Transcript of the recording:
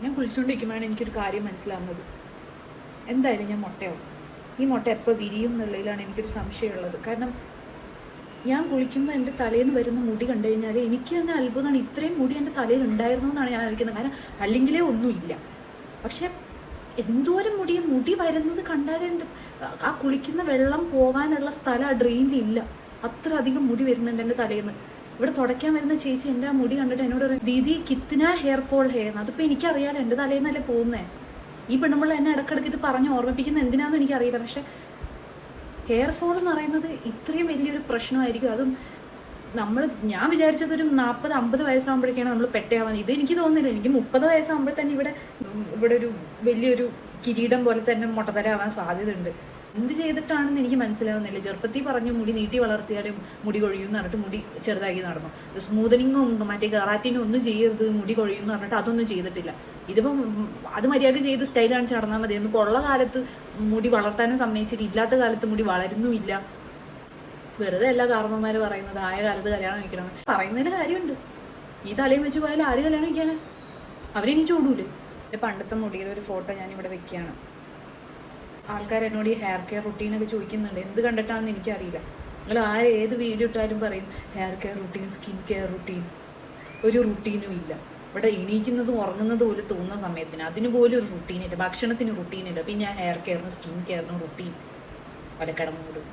ഞാൻ കുളിച്ചുകൊണ്ടിരിക്കുമ്പോഴാണ് എനിക്കൊരു കാര്യം മനസ്സിലാവുന്നത്. എന്തായാലും ഞാൻ മുട്ടയാവും. ഈ മുട്ട എപ്പോൾ വിരിയും എന്നുള്ളതിലാണ് എനിക്കൊരു സംശയമുള്ളത്. കാരണം ഞാൻ കുളിക്കുമ്പോൾ എൻ്റെ തലയിൽ നിന്ന് വരുന്ന മുടി കണ്ടു കഴിഞ്ഞാൽ എനിക്ക് തന്നെ അത്ഭുതമാണ്. ഇത്രയും മുടി എൻ്റെ തലയിൽ ഉണ്ടായിരുന്നു എന്നാണ് ഞാൻ ആലോചിക്കുന്നത്. കാരണം അല്ലെങ്കിലേ ഒന്നുമില്ല. പക്ഷെ എന്തോരം മുടി വരുന്നത് കണ്ടാലുണ്ട്. ആ കുളിക്കുന്ന വെള്ളം പോകാനുള്ള സ്ഥലം ആ ഡ്രെയിനിലില്ല. അത്ര അധികം മുടി വരുന്നുണ്ട് എൻ്റെ തലയിൽ നിന്ന്. ഇവിടെ തുടയ്ക്കാൻ വരുന്ന ചേച്ചി എൻ്റെ ആ മുടി കണ്ടിട്ട് എന്നോട് പറയും, ദീദി കിത്തിന ഹെയർ ഫോൾ ഹെയർ. അതിപ്പോൾ എനിക്കറിയാലോ, എൻ്റെ തലയിൽ നിന്നല്ലേ പോകുന്നേ. ഈ പെണ്ണുമ്പോൾ എന്നെ ഇടയ്ക്കിടയ്ക്ക് ഇത് പറഞ്ഞ് ഓർമ്മിപ്പിക്കുന്നത് എന്തിനാണെന്ന് എനിക്കറിയില്ല. പക്ഷെ ഹെയർ ഫോൾ എന്ന് പറയുന്നത് ഇത്രയും വലിയൊരു പ്രശ്നമായിരിക്കും. അതും ഞാൻ വിചാരിച്ചത് ഒരു 40-50 വയസ്സാകുമ്പോഴേക്കാണ് നമ്മൾ പെട്ടയാവാൻ. ഇത് എനിക്ക് തോന്നുന്നില്ല. എനിക്ക് 30 വയസ്സാകുമ്പോൾ തന്നെ ഇവിടെ ഒരു വലിയൊരു കിരീടം പോലെ തന്നെ മുട്ടത്തല ആവാൻ സാധ്യതയുണ്ട്. എന്ത് ചെയ്തിട്ടാണെന്ന് എനിക്ക് മനസ്സിലാവുന്നില്ല. ചെറുപ്പത്തിൽ പറഞ്ഞു മുടി നീട്ടി വളർത്തിയാലും മുടി കൊഴിയുമെന്ന് പറഞ്ഞിട്ട് മുടി ചെറുതാക്കി നടന്നു. സ്മൂതനിങ്ങും മറ്റേ കറാറ്റിനും ഒന്നും ചെയ്യരുത്, മുടി കൊഴിയുമെന്ന് പറഞ്ഞിട്ട് അതൊന്നും ചെയ്തിട്ടില്ല. ഇതിപ്പം അത് മര്യാദ ചെയ്ത് സ്റ്റൈൽ കാണിച്ച് നടന്നാൽ മതി. ഇപ്പോൾ ഉള്ള കാലത്ത് മുടി വളർത്താനും സമ്മതിച്ചിട്ട് ഇല്ലാത്ത കാലത്ത് മുടി വളരുന്നുമില്ല. വെറുതെ എല്ലാ കാരണവന്മാർ പറയുന്നത് ആയ കാലത്ത് കല്യാണം കഴിക്കണമെന്ന്. പറയുന്നതിന് കാര്യമുണ്ട്. ഈ തലയും വെച്ച് പോയാൽ ആര് കല്യാണം കഴിക്കാനാ? അവരെനി ചൂടൂലേ? എൻ്റെ പണ്ടത്തെ മുടിയുടെ ഒരു ഫോട്ടോ ഞാനിവിടെ വെക്കുകയാണ്. ആൾക്കാർ എന്നോട് ഈ ഹെയർ കെയർ റുട്ടീനൊക്കെ ചോദിക്കുന്നുണ്ട്. എന്ത് കണ്ടിട്ടാണെന്ന് എനിക്കറിയില്ല. നിങ്ങൾ ഏത് വീഡിയോ ഇട്ടാലും പറയും hair care routine, skin care routine. ഒരു റുട്ടീനും ഇല്ല. ഇവിടെ എണീക്കുന്നതും ഉറങ്ങുന്നത് പോലും തോന്നുന്ന സമയത്തിന് അതിന് പോലും ഒരു റുട്ടീനില്ല. ഭക്ഷണത്തിന് റുട്ടീനില്ല. പിന്നെ ഹെയർ കെയറിനും സ്കിൻ കെയറിനും റുട്ടീൻ. വലക്കടമൂടും.